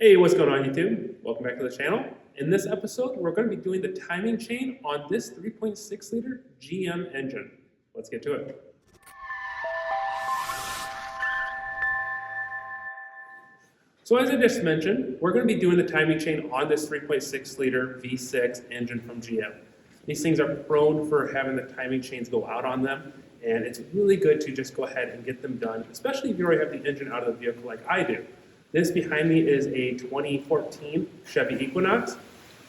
Hey, what's going on YouTube? Welcome back to the channel. In this episode, we're going to be doing the timing chain on this 3.6 liter GM engine. Let's get to it. So as I just mentioned, we're going to be doing the timing chain on this 3.6 liter V6 engine from GM. These things are prone for having the timing chains go out on them, and it's really good to just go ahead and get them done, especially if you already have the engine out of the vehicle like I do. This behind me is a 2014 Chevy Equinox. The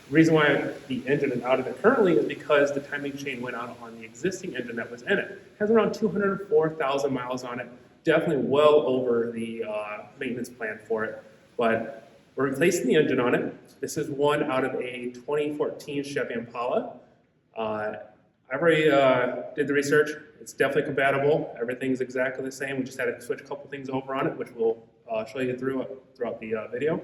reason why the engine is out of it currently is because the timing chain went out on the existing engine that was in it. It has around 204,000 miles on it, definitely well over the maintenance plan for it. But we're replacing the engine on it. This is one out of a 2014 Chevy Impala. I already did the research. It's definitely compatible. Everything's exactly the same. We just had to switch a couple things over on it, which we'll show you throughout the video.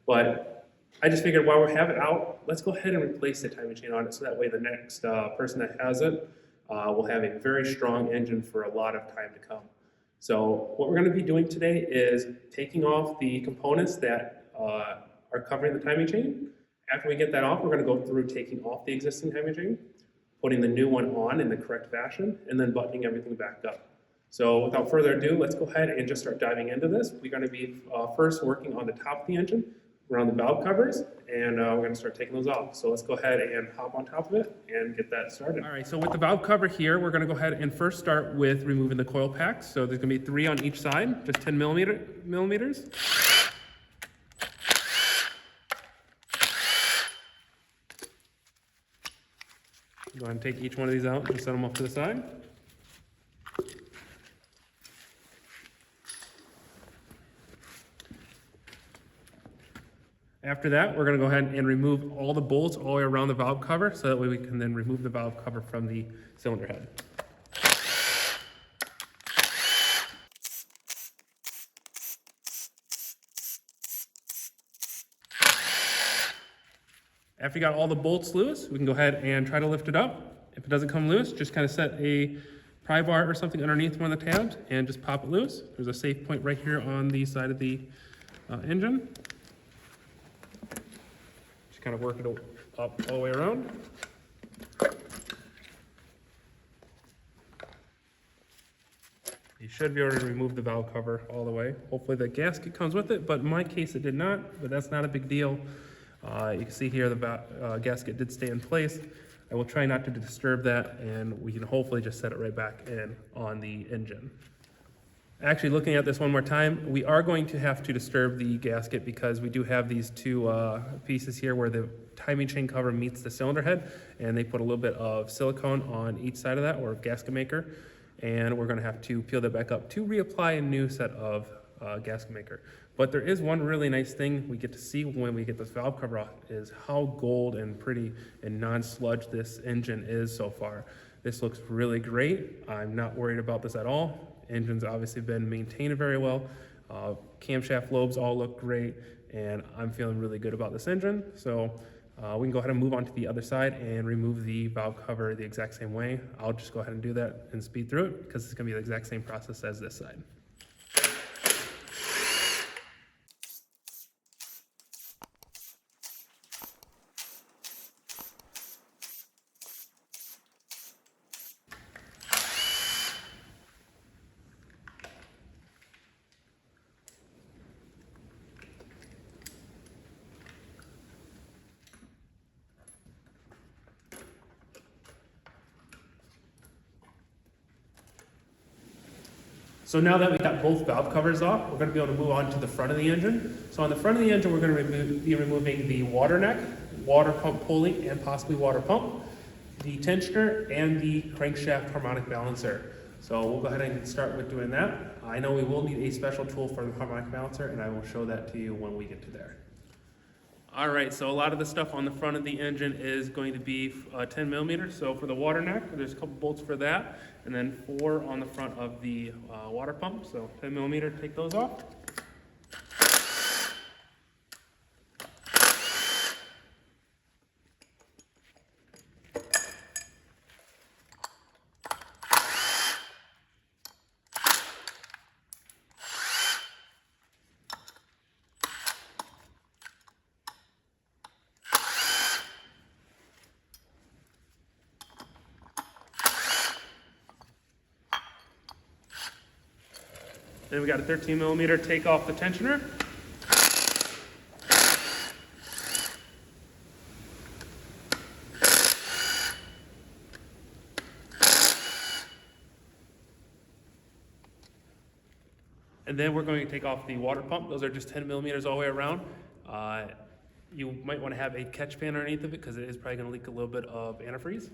But I just figured while we have it out, let's go ahead and replace the timing chain on it so that way the next person that has it will have a very strong engine for a lot of time to come. So what we're going to be doing today is taking off the components that are covering the timing chain. After we get that off, we're going to go through taking off the existing timing chain, putting the new one on in the correct fashion, and then buttoning everything back up. So without further ado, let's go ahead and just start diving into this. We're going to be first working on the top of the engine, around the valve covers, and we're going to start taking those off. So let's go ahead and hop on top of it and get that started. All right, so with the valve cover here, we're going to go ahead and first start with removing the coil packs. So there's going to be 3 on each side, just 10 millimeters. Go ahead and take each one of these out and set them off to the side. After that, we're going to go ahead and remove all the bolts all the way around the valve cover, so that way we can then remove the valve cover from the cylinder head. After you got all the bolts loose, we can go ahead and try to lift it up. If it doesn't come loose, just kind of set a pry bar or something underneath one of the tabs and just pop it loose. There's a safe point right here on the side of the engine. Just kind of work it up all the way around. You should be able to remove the valve cover all the way. Hopefully the gasket comes with it, but in my case it did not, but that's not a big deal. You can see here the gasket did stay in place. I will try not to disturb that, and we can hopefully just set it right back in on the engine. Actually, looking at this one more time, we are going to have to disturb the gasket because we do have these two pieces here where the timing chain cover meets the cylinder head, and they put a little bit of silicone on each side of that, or gasket maker, and we're going to have to peel that back up to reapply a new set of gasket maker. But there is one really nice thing we get to see when we get this valve cover off is how gold and pretty and non-sludge this engine is so far. This looks really great. I'm not worried about this at all. Engine's obviously been maintained very well. Camshaft lobes all look great, and I'm feeling really good about this engine. So we can go ahead and move on to the other side and remove the valve cover the exact same way. I'll just go ahead and do that and speed through it because it's gonna be the exact same process as this side. So now that we got both valve covers off, we're going to be able to move on to the front of the engine. So on the front of the engine, we're going to be removing the water neck, water pump pulley, and possibly water pump, the tensioner, and the crankshaft harmonic balancer. So we'll go ahead and start with doing that. I know we will need a special tool for the harmonic balancer, and I will show that to you when we get to there. All right, so a lot of the stuff on the front of the engine is going to be 10 millimeters. So for the water neck, there's a couple bolts for that, and then 4 on the front of the water pump. So 10 millimeter, take those off. Then we got a 13 millimeter take off the tensioner. And then we're going to take off the water pump. Those are just 10 millimeters all the way around. You might want to have a catch pan underneath of it because it is probably going to leak a little bit of antifreeze.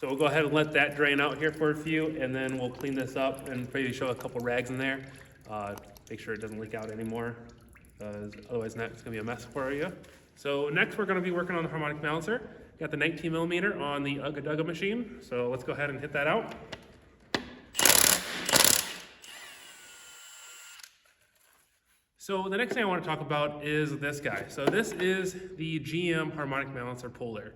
So we'll go ahead and let that drain out here for a few, and then we'll clean this up and maybe show a couple rags in there. Make sure it doesn't leak out anymore, because otherwise it's gonna be a mess for you. So next we're gonna be working on the harmonic balancer. Got the 19 millimeter on the Ugga Dugga machine. So let's go ahead and hit that out. So the next thing I want to talk about is this guy. So this is the GM Harmonic Balancer puller.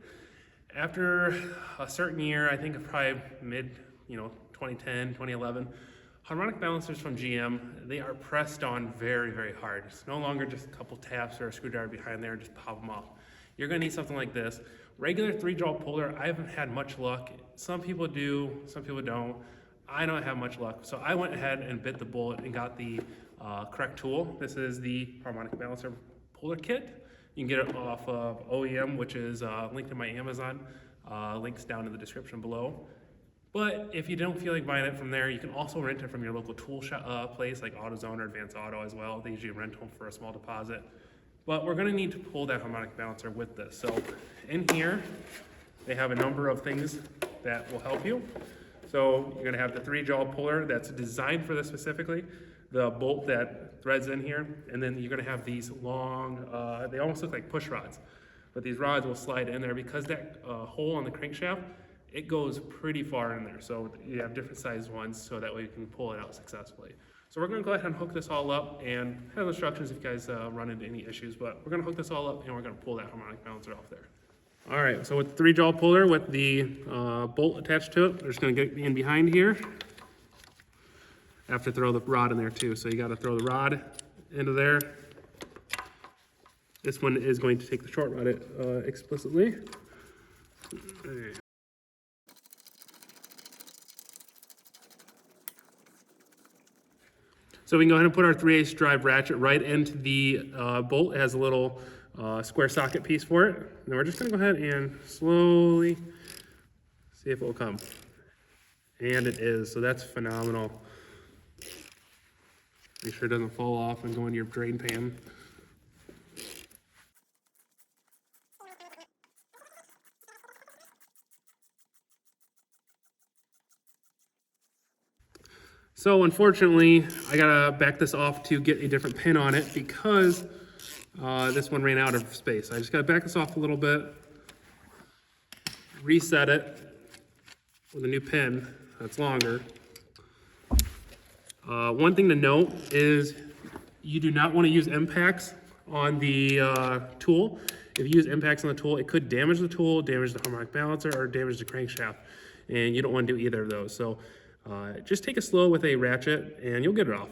After a certain year, I think probably mid, 2010, 2011, harmonic balancers from GM, they are pressed on very, very hard. It's no longer just a couple taps or a screwdriver behind there and just pop them off. You're gonna need something like this. Regular 3-jaw puller, I haven't had much luck. Some people do, some people don't. I don't have much luck. So I went ahead and bit the bullet and got the correct tool. This is the Harmonic Balancer puller kit. You can get it off of OEM, which is linked in my Amazon. Links down in the description below. But if you don't feel like buying it from there, you can also rent it from your local tool shop, place like AutoZone or Advanced Auto as well. They usually rent them for a small deposit. But we're gonna need to pull that harmonic balancer with this. So in here, they have a number of things that will help you. So you're gonna have the 3-jaw puller that's designed for this specifically, the bolt that threads in here, and then you're gonna have these long, they almost look like push rods, but these rods will slide in there because that hole on the crankshaft, it goes pretty far in there. So you have different sized ones so that way you can pull it out successfully. So we're gonna go ahead and hook this all up and have instructions if you guys run into any issues, but we're gonna hook this all up and we're gonna pull that harmonic balancer off there. All right, so with the 3-jaw puller with the bolt attached to it, we're just gonna get in behind here. I have to throw the rod in there too, so you gotta throw the rod into there. This one is going to take the short rod explicitly. So we can go ahead and put our 3/8 drive ratchet right into the bolt. It has a little square socket piece for it. And then we're just gonna go ahead and slowly see if it will come. And it is, so that's phenomenal. Make sure it doesn't fall off and go into your drain pan. So unfortunately, I gotta back this off to get a different pin on it because this one ran out of space. I just gotta back this off a little bit, reset it with a new pin that's longer. One thing to note is you do not want to use impacts on the tool. If you use impacts on the tool, it could damage the tool, damage the harmonic balancer, or damage the crankshaft, and you don't want to do either of those. So just take it slow with a ratchet and you'll get it off.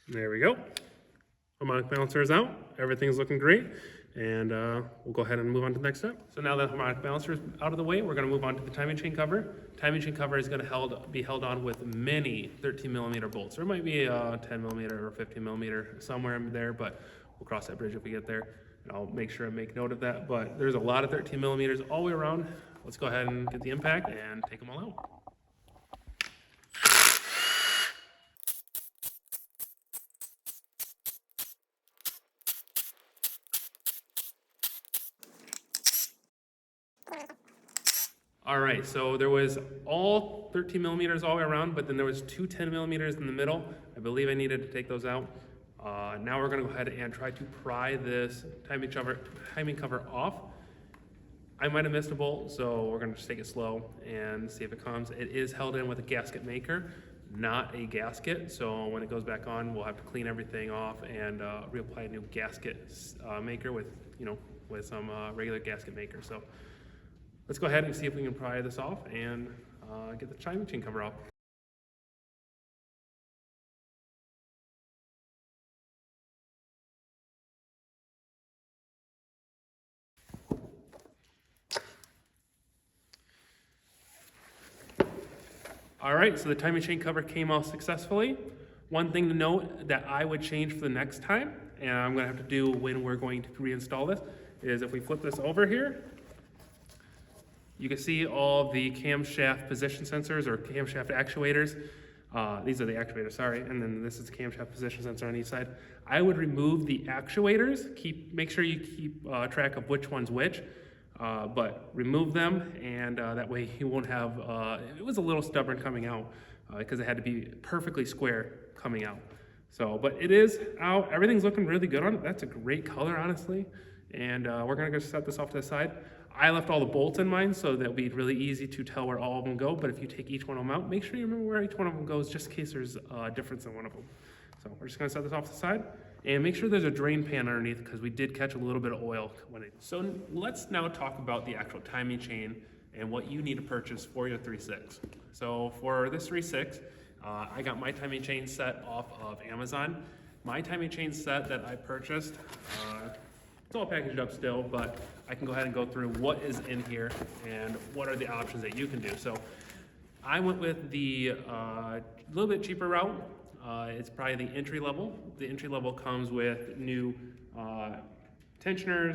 There we go. Harmonic balancer is out. Everything's looking great. And we'll go ahead and move on to the next step. So now that harmonic balancer is out of the way, we're gonna move on to the timing chain cover. Timing chain cover is gonna be held on with many 13 millimeter bolts. There might be a 10 millimeter or 15 millimeter somewhere in there, but we'll cross that bridge if we get there. And I'll make sure and make note of that. But there's a lot of 13 millimeters all the way around. Let's go ahead and get the impact and take them all out. All right, so there was all 13 millimeters all the way around, but then there was two 10 millimeters in the middle. I believe I needed to take those out. Now we're going to go ahead and try to pry this timing cover off. I might have missed a bolt, so we're going to just take it slow and see if it comes. It is held in with a gasket maker, not a gasket, so when it goes back on, we'll have to clean everything off and reapply a new gasket maker with some regular gasket maker. So let's go ahead and see if we can pry this off and get the timing chain cover off. All right, so the timing chain cover came off successfully. One thing to note that I would change for the next time, and I'm gonna have to do when we're going to reinstall this, is if we flip this over here, you can see all the camshaft position sensors or camshaft actuators. These are the actuators, sorry, and then this is the camshaft position sensor on each side. I would remove the actuators, make sure you keep track of which one's which. But remove them, and that way you won't have, it was a little stubborn coming out because it had to be perfectly square coming out. So, but it is out, everything's looking really good on it. That's a great color, honestly. And we're gonna go set this off to the side. I left all the bolts in mine, so that'll be really easy to tell where all of them go. But if you take each one of them out, make sure you remember where each one of them goes, just in case there's a difference in one of them. So we're just gonna set this off to the side. And make sure there's a drain pan underneath because we did catch a little bit of oil. So let's now talk about the actual timing chain and what you need to purchase for your 3.6. So for this 3.6, I got my timing chain set off of Amazon. My timing chain set that I purchased, it's all packaged up still, but I can go ahead and go through what is in here and what are the options that you can do. So I went with the little bit cheaper route. It's probably the entry level. The entry level comes with new tensioner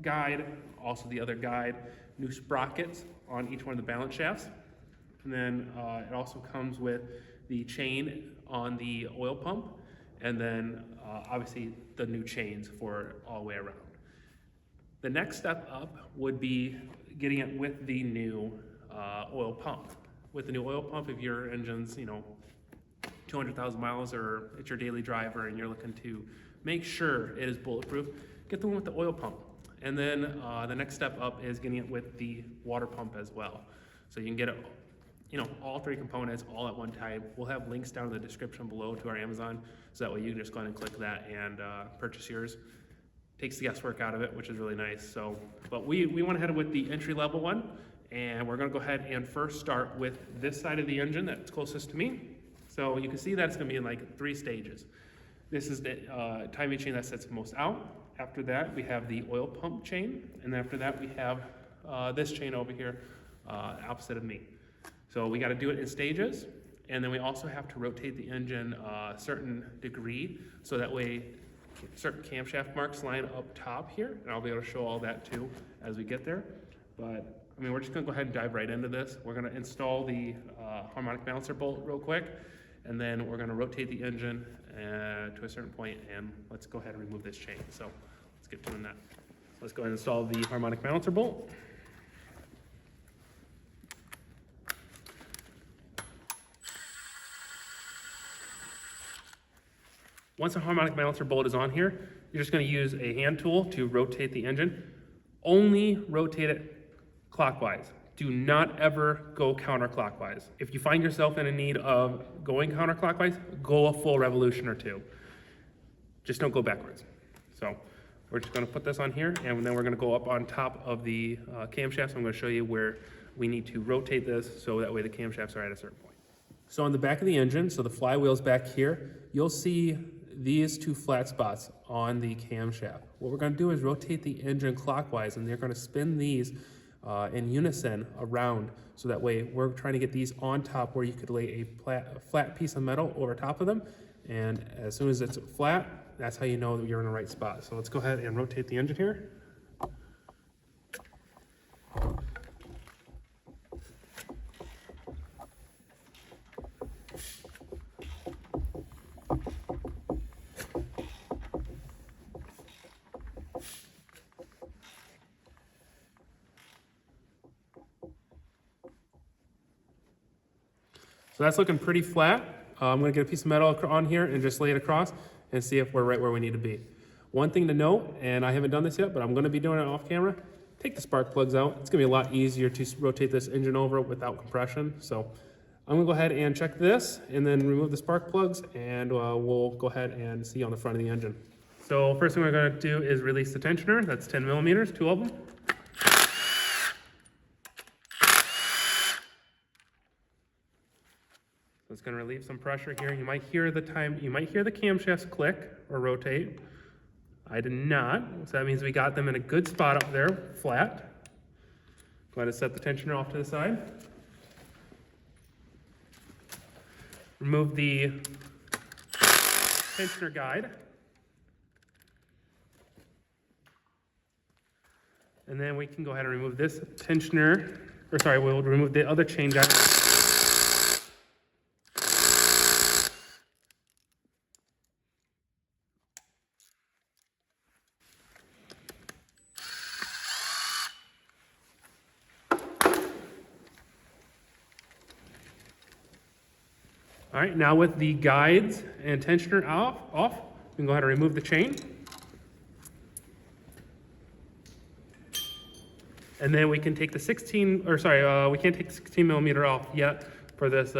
guide, also the other guide, new sprockets on each one of the balance shafts. And then it also comes with the chain on the oil pump, and then obviously the new chains for all the way around. The next step up would be getting it with the new oil pump. With the new oil pump, if your engine's 200,000 miles or it's your daily driver and you're looking to make sure it is bulletproof, get the one with the oil pump. And then the next step up is getting it with the water pump as well. So you can get it, all three components all at one time. We'll have links down in the description below to our Amazon, so that way you can just go ahead and click that and purchase yours. Takes the guesswork out of it, which is really nice. So, but we went ahead with the entry level one, and we're gonna go ahead and first start with this side of the engine that's closest to me. So you can see that it's gonna be in like 3 stages. This is the timing chain that sets most out. After that, we have the oil pump chain, and after that, we have this chain over here, opposite of me. So we gotta do it in stages, and then we also have to rotate the engine a certain degree, so that way certain camshaft marks line up top here, and I'll be able to show all that too as we get there. But I mean, we're just gonna go ahead and dive right into this. We're gonna install the Harmonic Balancer bolt real quick, and then we're gonna rotate the engine to a certain point, and let's go ahead and remove this chain. So let's get doing that. Let's go ahead and install the Harmonic Balancer bolt. Once the Harmonic Balancer bolt is on here, you're just gonna use a hand tool to rotate the engine. Only rotate it clockwise. Do not ever go counterclockwise. If you find yourself in a need of going counterclockwise, go a full revolution or 2. Just don't go backwards. So we're just gonna put this on here, and then we're gonna go up on top of the camshaft. So I'm gonna show you where we need to rotate this so that way the camshafts are at a certain point. So on the back of the engine, so the flywheel's back here, you'll see these 2 flat spots on the camshaft. What we're gonna do is rotate the engine clockwise, and they're gonna spin these in unison around, so that way we're trying to get these on top where you could lay a flat piece of metal over top of them, and as soon as it's flat, that's how you know that you're in the right spot. So let's go ahead and rotate the engine here. So that's looking pretty flat. I'm going to get a piece of metal on here and just lay it across and see if we're right where we need to be. One thing to note, and I haven't done this yet, but I'm going to be doing it off camera, take the spark plugs out. It's going to be a lot easier to rotate this engine over without compression. So I'm going to go ahead and check this and then remove the spark plugs, and we'll go ahead and see on the front of the engine. So first thing we're going to do is release the tensioner. That's 10 millimeters, 2 of them. So it's going to relieve some pressure here. You might hear the camshafts click or rotate. I did not, so that means we got them in a good spot up there, flat. Go ahead and set the tensioner off to the side. Remove the tensioner guide. And then we can go ahead and remove this tensioner, or sorry, we'll remove the other chain guide. All right, now with the guides and tensioner off, we can go ahead and remove the chain. And then we can take the we can't take the 16 millimeter off yet for this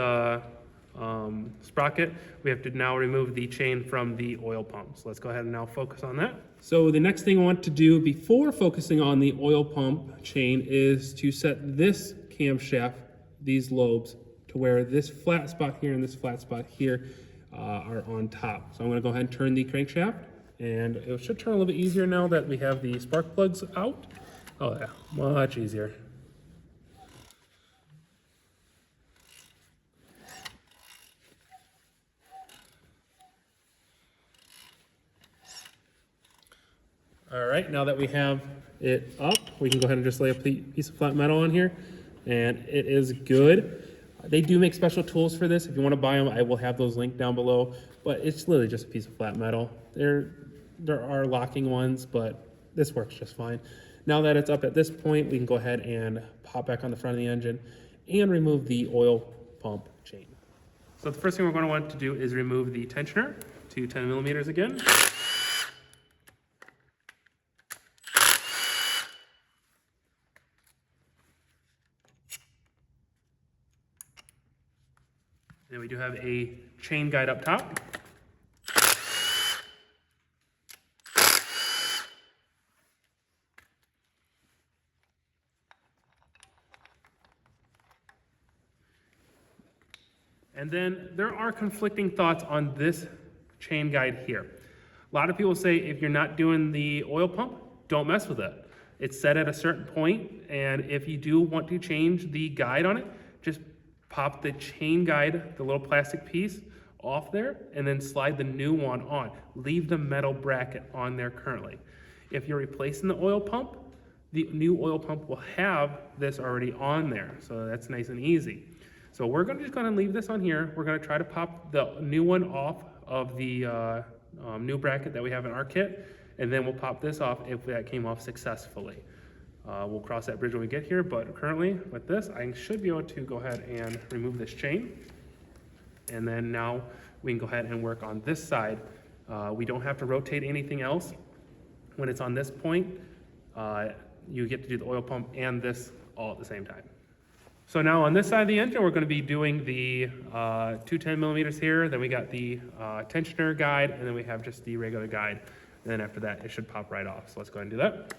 sprocket. We have to now remove the chain from the oil pump. So let's go ahead and now focus on that. So the next thing I want to do before focusing on the oil pump chain is to set this camshaft, these lobes, to where this flat spot here and this flat spot here are on top. So I'm going to go ahead and turn the crankshaft, and it should turn a little bit easier now that we have the spark plugs out. Oh yeah, much easier. All right, now that we have it up, we can go ahead and just lay a piece of flat metal on here, and it is good. They do make special tools for this. If you want to buy them, I will have those linked down below, but it's literally just a piece of flat metal. There are locking ones, but this works just fine. Now that it's up at this point, we can go ahead and pop back on the front of the engine and remove the oil pump chain. So the first thing we're going to want to do is remove the tensioner to 10 millimeters again. Then we do have a chain guide up top. And then there are conflicting thoughts on this chain guide here. A lot of people say if you're not doing the oil pump, don't mess with it. It's set at a certain point, and if you do want to change the guide on it, just pop the chain guide, the little plastic piece, off there, and then slide the new one on. Leave the metal bracket on there currently. If you're replacing the oil pump, the new oil pump will have this already on there, so that's nice and easy. So we're just gonna leave this on here. We're gonna try to pop the new one off of the new bracket that we have in our kit, and then we'll pop this off if that came off successfully. We'll cross that bridge when we get here, but currently with this, I should be able to go ahead and remove this chain. And then now we can go ahead and work on this side. We don't have to rotate anything else. When it's on this point, you get to do the oil pump and this all at the same time. So now on this side of the engine, we're going to be doing the 210 millimeters here. Then we got the tensioner guide, and then we have just the regular guide. And then after that, it should pop right off. So let's go ahead and do that.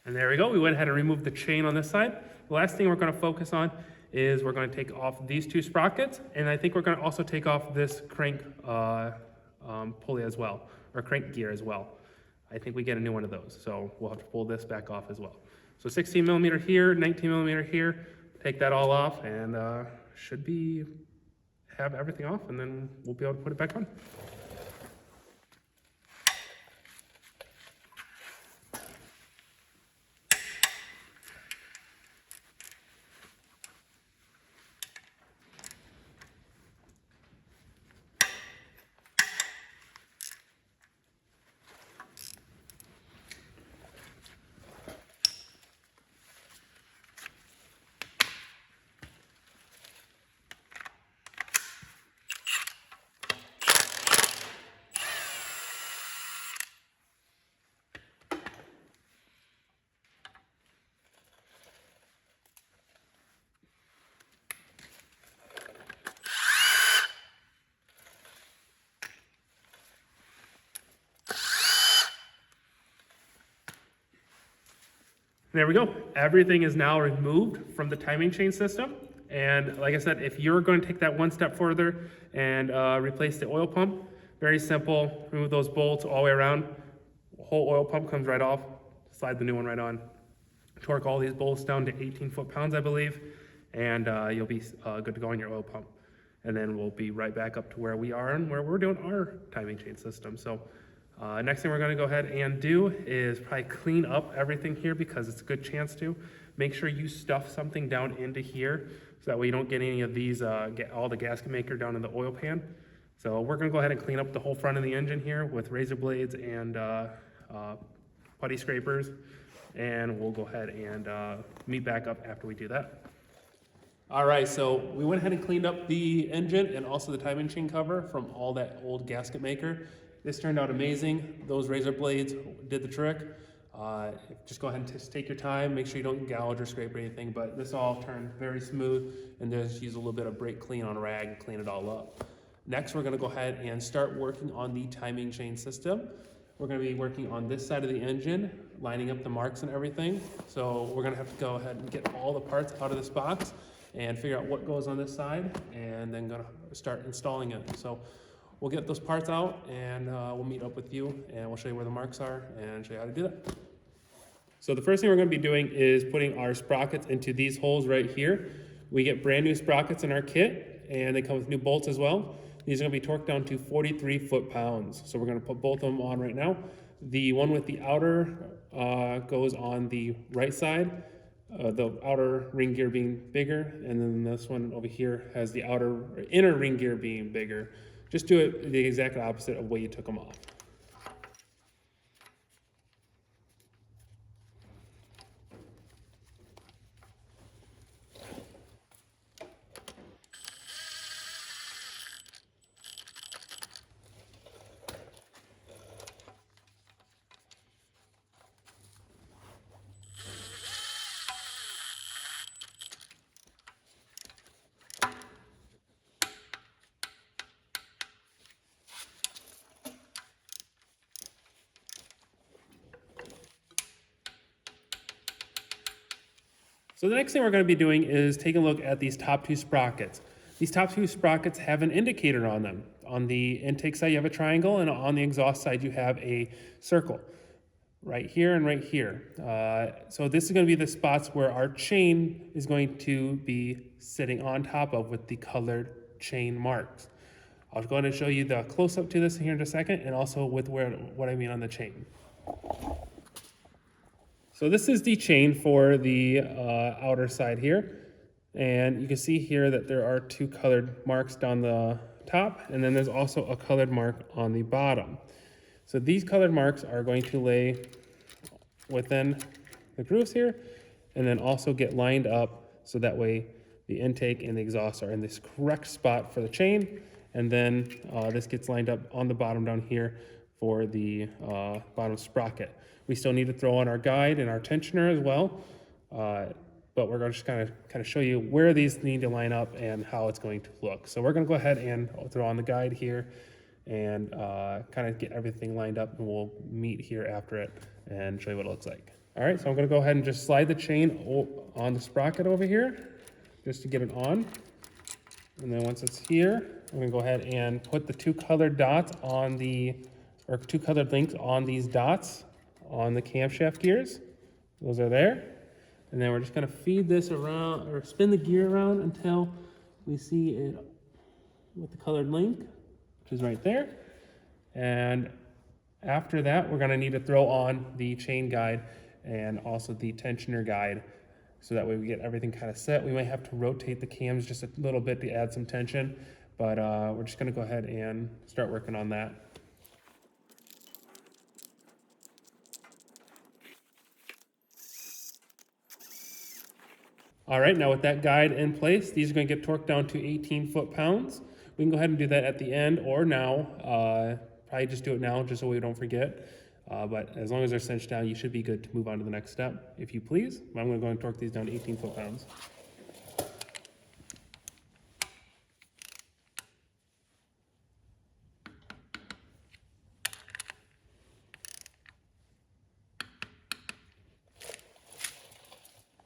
And there we go. We went ahead and removed the chain on this side. The last thing we're going to focus on is we're going to take off these two sprockets, and I think we're going to also take off this crank pulley as well, or crank gear as well. I think we get a new one of those, so we'll have to pull this back off as well. So 16 millimeter here, 19 millimeter here, take that all off, and should have everything off, and then we'll be able to put it back on. There we go. Everything is now removed from the timing chain system. And like I said, if you're going to take that one step further and replace the oil pump, very simple. Remove those bolts all the way around. The whole oil pump comes right off. Slide the new one right on. Torque all these bolts down to 18 foot-pounds, I believe, and you'll be good to go on your oil pump. And then we'll be right back up to where we are and where we're doing our timing chain system. So next thing we're going to go ahead and do is probably clean up everything here, because it's a good chance to. Make sure you stuff something down into here, so that way you don't get any of these, get all the gasket maker down in the oil pan. So we're going to go ahead and clean up the whole front of the engine here with razor blades and putty scrapers. And we'll go ahead and meet back up after we do that. All right, so we went ahead and cleaned up the engine and also the timing chain cover from all that old gasket maker. This turned out amazing. Those razor blades did the trick. Just go ahead and just take your time. Make sure you don't gouge or scrape or anything, but this all turned very smooth, and just use a little bit of brake clean on a rag and clean it all up. Next, we're gonna go ahead and start working on the timing chain system. We're gonna be working on this side of the engine, lining up the marks and everything. So we're gonna have to go ahead and get all the parts out of this box and figure out what goes on this side, and then gonna start installing it. So we'll get those parts out, and we'll meet up with you, and we'll show you where the marks are and show you how to do that. So the first thing we're going to be doing is putting our sprockets into these holes right here. We get brand new sprockets in our kit, and they come with new bolts as well. These are going to be torqued down to 43 foot-pounds. So we're going to put both of them on right now. The one with the outer goes on the right side, the outer ring gear being bigger, and then this one over here has the inner ring gear being bigger. Just do it the exact opposite of the way you took them off. So the next thing we're going to be doing is taking a look at these top two sprockets. These top two sprockets have an indicator on them. On the intake side you have a triangle, and on the exhaust side you have a circle. Right here and right here. So this is going to be the spots where our chain is going to be sitting on top of with the colored chain marks. I'll go ahead and show you the close-up to this here in a second, and also with what I mean on the chain. So this is the chain for the outer side here, and you can see here that there are two colored marks down the top, and then there's also a colored mark on the bottom. So these colored marks are going to lay within the grooves here, and then also get lined up so that way the intake and the exhaust are in this correct spot for the chain, and then this gets lined up on the bottom down here for the bottom sprocket. We still need to throw on our guide and our tensioner as well, but we're going to just kind of show you where these need to line up and how it's going to look. So we're going to go ahead and throw on the guide here and kind of get everything lined up, and we'll meet here after it and show you what it looks like. All right, so I'm gonna go ahead and just slide the chain on the sprocket over here, just to get it on. And then once it's here, I'm gonna go ahead and put the two colored dots on or two colored links on these dots on the camshaft gears. Those are there. And then we're just gonna feed this around, or spin the gear around until we see it with the colored link, which is right there. And after that, we're gonna need to throw on the chain guide and also the tensioner guide, so that way we get everything kind of set. We might have to rotate the cams just a little bit to add some tension, but we're just gonna go ahead and start working on that. All right, now with that guide in place, these are gonna get torqued down to 18 foot-pounds. We can go ahead and do that at the end or now. Probably just do it now just so we don't forget. But as long as they're cinched down, you should be good to move on to the next step, if you please. I'm gonna go and torque these down to 18 foot-pounds.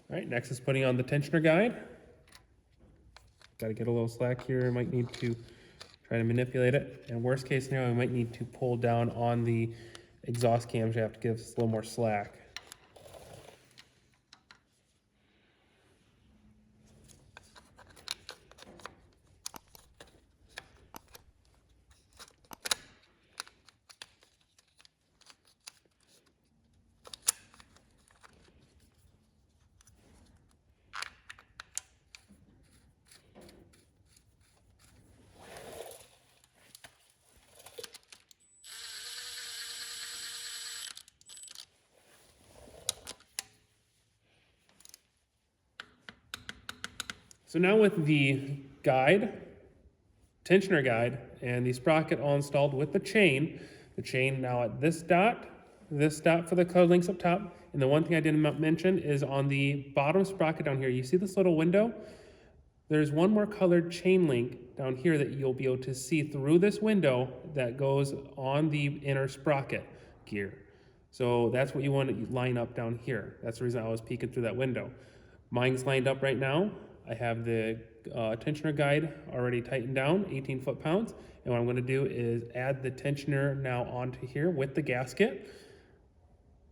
All right, next is putting on the tensioner guide. Got to get a little slack here. Might need to try to manipulate it. And worst case scenario, we might need to pull down on the exhaust camshaft to give us a little more slack. So now with the guide, tensioner guide, and the sprocket all installed with the chain now at this dot for the colored links up top, and the one thing I didn't mention is on the bottom sprocket down here, you see this little window? There's one more colored chain link down here that you'll be able to see through this window that goes on the inner sprocket gear. So that's what you want to line up down here. That's the reason I was peeking through that window. Mine's lined up right now. I have the tensioner guide already tightened down, 18 foot-pounds. And what I'm gonna do is add the tensioner now onto here with the gasket.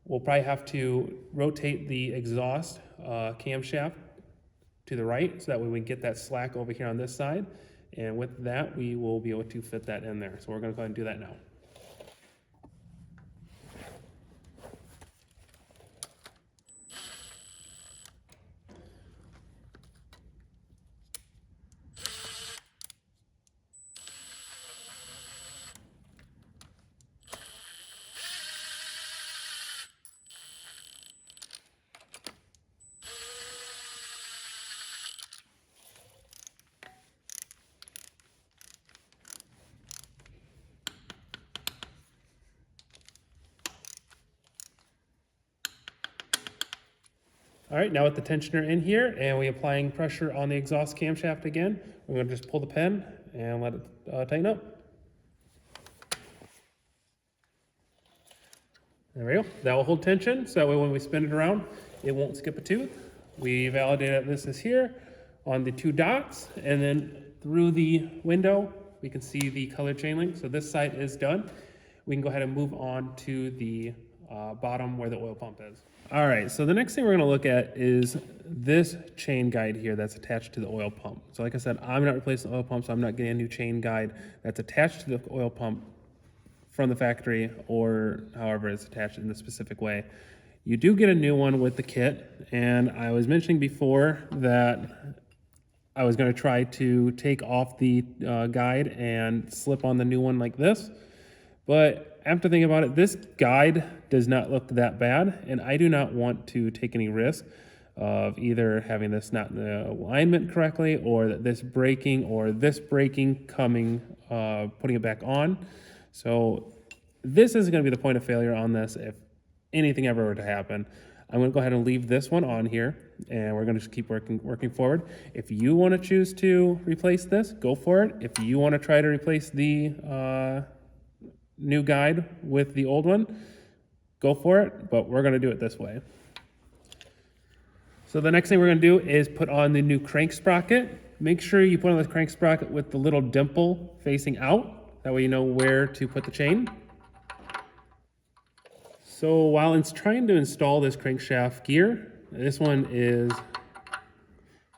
We'll probably have to rotate the exhaust camshaft to the right, so that way we get that slack over here on this side. And with that, we will be able to fit that in there. So we're gonna go ahead and do that now. All right, now with the tensioner in here and we applying pressure on the exhaust camshaft again, we're gonna just pull the pin and let it tighten up. There we go. That will hold tension, so that way when we spin it around, it won't skip a tooth. We validated this is here on the two dots, and then through the window, we can see the colored chain link. So this side is done. We can go ahead and move on to the bottom where the oil pump is. All right, so the next thing we're gonna look at is this chain guide here that's attached to the oil pump. So like I said, I'm not replacing the oil pump, so I'm not getting a new chain guide that's attached to the oil pump from the factory, or however it's attached in a specific way. You do get a new one with the kit, and I was mentioning before that I was gonna try to take off the guide and slip on the new one like this. But after thinking about it, this guide does not look that bad, and I do not want to take any risk of either having this not in the alignment correctly, or this breaking, coming, putting it back on. So this is gonna be the point of failure on this if anything ever were to happen. I'm gonna go ahead and leave this one on here, and we're gonna just keep working forward. If you wanna choose to replace this, go for it. If you wanna try to replace the new guide with the old one, go for it, but we're gonna do it this way. So the next thing we're gonna do is put on the new crank sprocket. Make sure you put on the crank sprocket with the little dimple facing out. That way you know where to put the chain. So while it's trying to install this crankshaft gear, this one is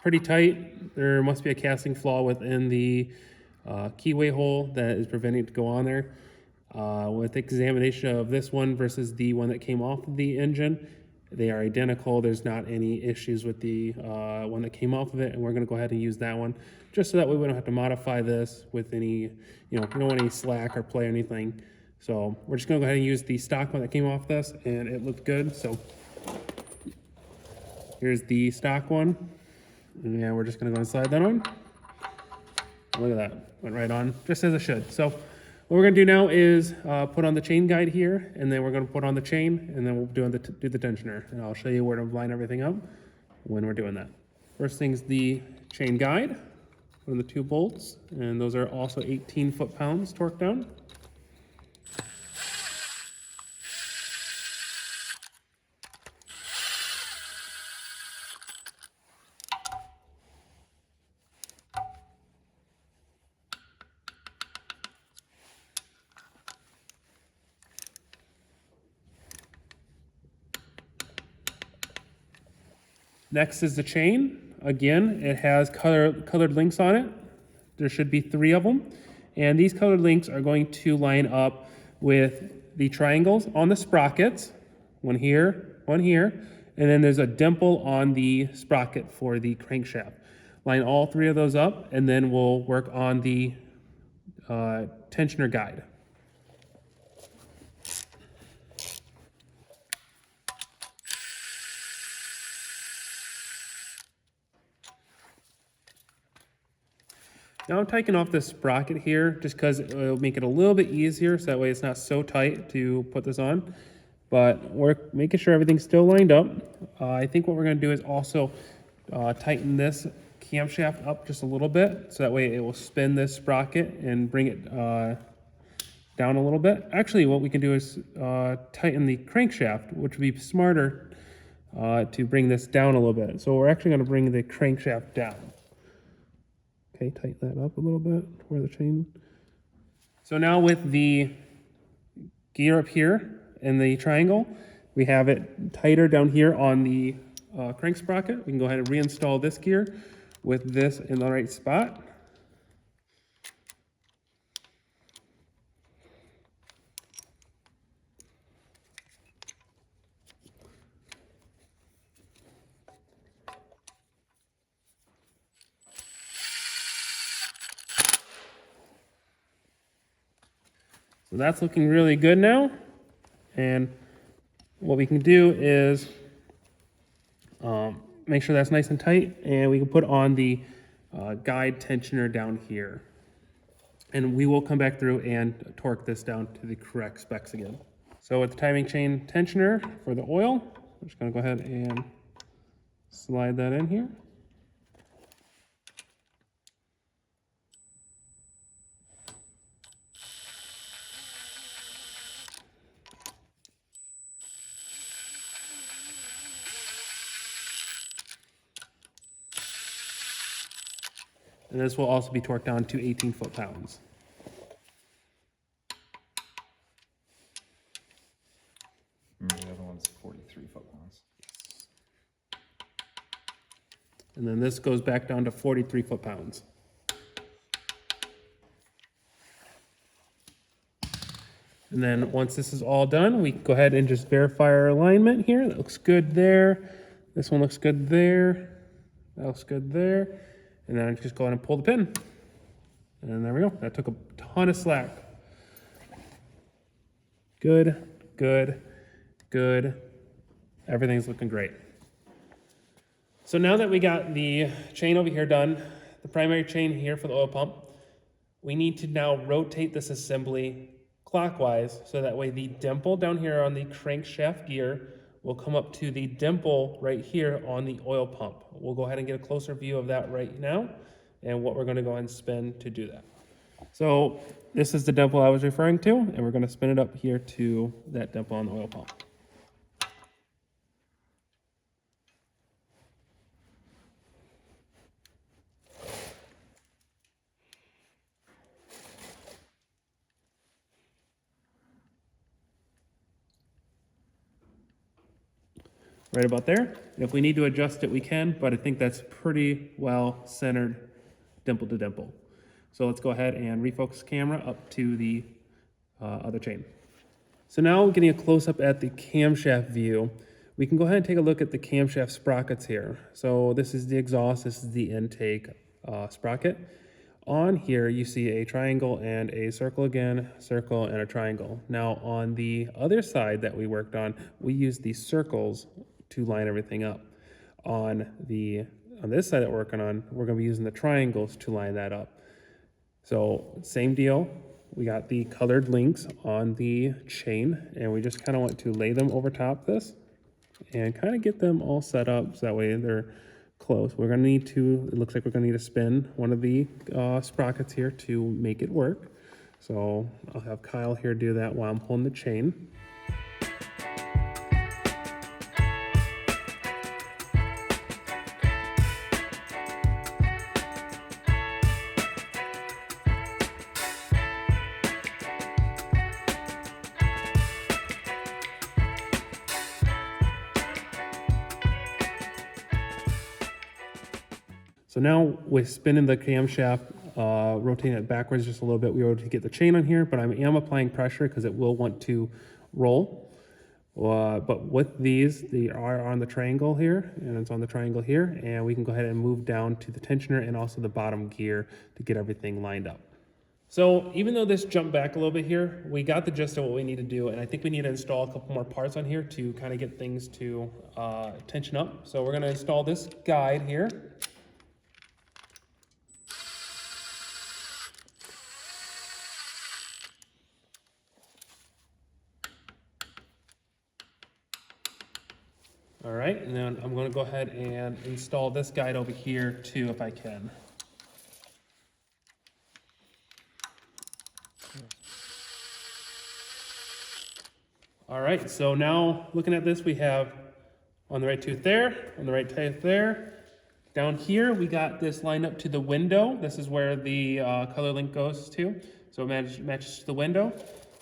pretty tight. There must be a casting flaw within the keyway hole that is preventing it to go on there. With examination of this one versus the one that came off of the engine, they are identical. There's not any issues with the one that came off of it, and we're gonna go ahead and use that one, just so that way we don't have to modify this with any, we don't want any slack or play or anything. So we're just gonna go ahead and use the stock one that came off this, and it looked good. So here's the stock one. And we're just gonna go and slide that on. Look at that, went right on, just as it should. So what we're gonna do now is put on the chain guide here, and then we're gonna put on the chain, and then we'll do the tensioner. And I'll show you where to line everything up when we're doing that. First thing's the chain guide, put in the 2 bolts, and those are also 18 foot-pounds torqued down. Next is the chain. Again, it has colored links on it. There should be 3 of them. And these colored links are going to line up with the triangles on the sprockets. One here, and then there's a dimple on the sprocket for the crankshaft. Line all 3 of those up, and then we'll work on the tensioner guide. Now I'm taking off this sprocket here just because it'll make it a little bit easier, so that way it's not so tight to put this on. But we're making sure everything's still lined up. I think what we're going to do is also tighten this camshaft up just a little bit, so that way it will spin this sprocket and bring it down a little bit. Actually, what we can do is tighten the crankshaft, which would be smarter to bring this down a little bit. So we're actually going to bring the crankshaft down. Okay, tighten that up a little bit where the chain. So now with the gear up here in the triangle, we have it tighter down here on the crank sprocket. We can go ahead and reinstall this gear with this in the right spot. So that's looking really good now. And what we can do is make sure that's nice and tight, and we can put on the guide tensioner down here. And we will come back through and torque this down to the correct specs again. So with the timing chain tensioner for the oil, I'm just gonna go ahead and slide that in here. And this will also be torqued down to 18 foot-pounds. The other one's 43 foot-pounds. And then this goes back down to 43 foot-pounds. And then once this is all done, we can go ahead and just verify our alignment here. That looks good there. This one looks good there. That looks good there. And then I just go ahead and pull the pin. And there we go. That took a ton of slack. Good, good, good. Everything's looking great. So now that we got the chain over here done, the primary chain here for the oil pump, we need to now rotate this assembly clockwise, so that way the dimple down here on the crankshaft gear will come up to the dimple right here on the oil pump. We'll go ahead and get a closer view of that right now, and what we're going to go ahead and spin to do that. So this is the dimple I was referring to, and we're going to spin it up here to that dimple on the oil pump. right about there. And if we need to adjust it, we can, but I think that's pretty well centered dimple to dimple. So let's go ahead and refocus the camera up to the other chain. So now getting a close-up at the camshaft view, we can go ahead and take a look at the camshaft sprockets here. So this is the exhaust, this is the intake sprocket. On here you see a triangle and a circle again, circle and a triangle. Now on the other side that we worked on, we used the circles to line everything up. On this side that we're working on, we're going to be using the triangles to line that up. So same deal. We got the colored links on the chain, and we just kind of want to lay them over top this and kind of get them all set up so that way they're close. We're going to need to, it looks like we're going to need to spin one of the sprockets here to make it work. So I'll have Kyle here do that while I'm holding the chain. So now with spinning the camshaft, rotating it backwards just a little bit, we were able to get the chain on here, but I am applying pressure because it will want to roll. But with these, they are on the triangle here, and it's on the triangle here, and we can go ahead and move down to the tensioner and also the bottom gear to get everything lined up. So even though this jumped back a little bit here, we got the gist of what we need to do, and I think we need to install a couple more parts on here to kind of get things to tension up. So we're going to install this guide here. All right, and then I'm going to go ahead and install this guide over here too if I can. All right, so now looking at this, we have on the right tooth there, on the right tooth there. Down here, we got this lined up to the window. This is where the color link goes to. So it matches to the window.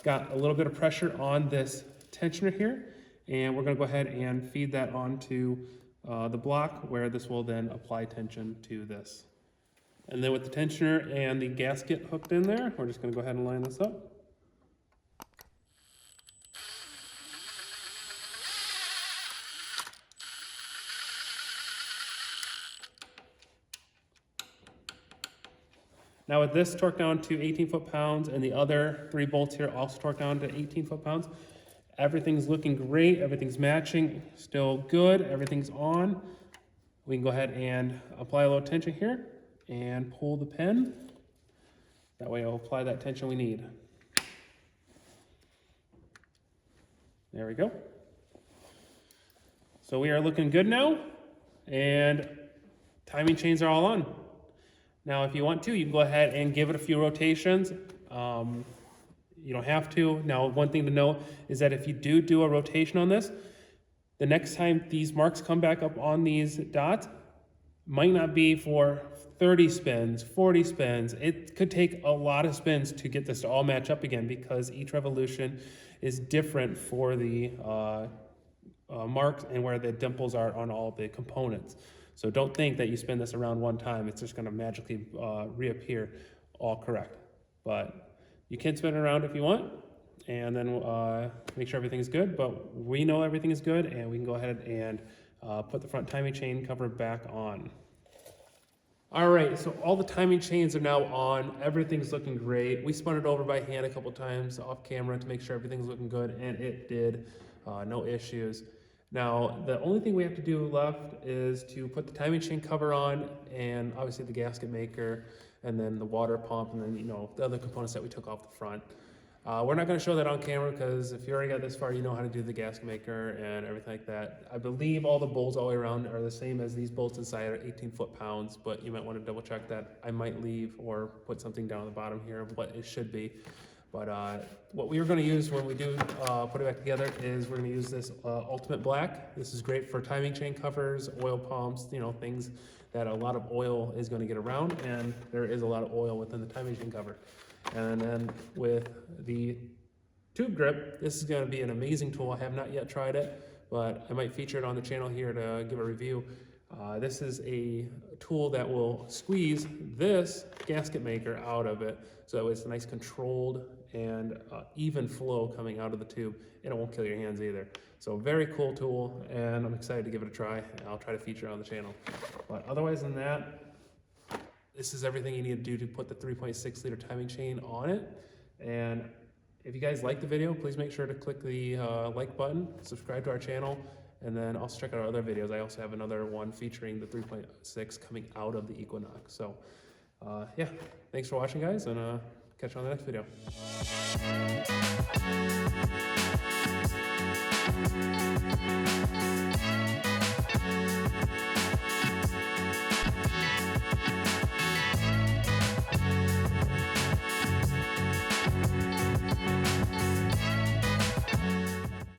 Got a little bit of pressure on this tensioner here. And we're going to go ahead and feed that onto the block where this will then apply tension to this. And then with the tensioner and the gasket hooked in there, we're just going to go ahead and line this up. Now with this torqued down to 18 foot-pounds and the other 3 bolts here also torqued down to 18 foot-pounds, everything's looking great, everything's matching, still good, everything's on. We can go ahead and apply a little tension here and pull the pin. That way it'll apply that tension we need. There we go. So we are looking good now, and timing chains are all on. Now if you want to, you can go ahead and give it a few rotations. You don't have to. Now, one thing to know is that if you do a rotation on this, the next time these marks come back up on these dots, might not be for 30 spins, 40 spins. It could take a lot of spins to get this to all match up again because each revolution is different for the marks and where the dimples are on all the components. So don't think that you spin this around one time, it's just gonna magically reappear all correct. But you can spin it around if you want, and then make sure everything is good, but we know everything is good, and we can go ahead and put the front timing chain cover back on. All right, so all the timing chains are now on. Everything's looking great. We spun it over by hand a couple times off camera to make sure everything's looking good, and it did. No issues. Now, the only thing we have to do left is to put the timing chain cover on, and obviously the gasket maker, and then the water pump, and then the other components that we took off the front. We're not going to show that on camera because if you already got this far, you know how to do the gasket maker and everything like that. I believe all the bolts all the way around are the same as these bolts inside are 18 foot-pounds, but you might want to double check that. I might leave or put something down at the bottom here of what it should be. But what we are going to use when we do put it back together is we're going to use this Ultimate Black. This is great for timing chain covers, oil pumps, things that a lot of oil is going to get around, and there is a lot of oil within the timing chain cover. And then with the tube grip, this is going to be an amazing tool. I have not yet tried it, but I might feature it on the channel here to give a review. This is a tool that will squeeze this gasket maker out of it, so it's a nice controlled and even flow coming out of the tube, and it won't kill your hands either. So very cool tool, and I'm excited to give it a try. I'll try to feature it on the channel. But otherwise than that, this is everything you need to do to put the 3.6 liter timing chain on it. And if you guys like the video, please make sure to click the like button, subscribe to our channel, and then also check out our other videos. I also have another one featuring the 3.6 coming out of the Equinox. So yeah, thanks for watching, guys, and catch you on the next video.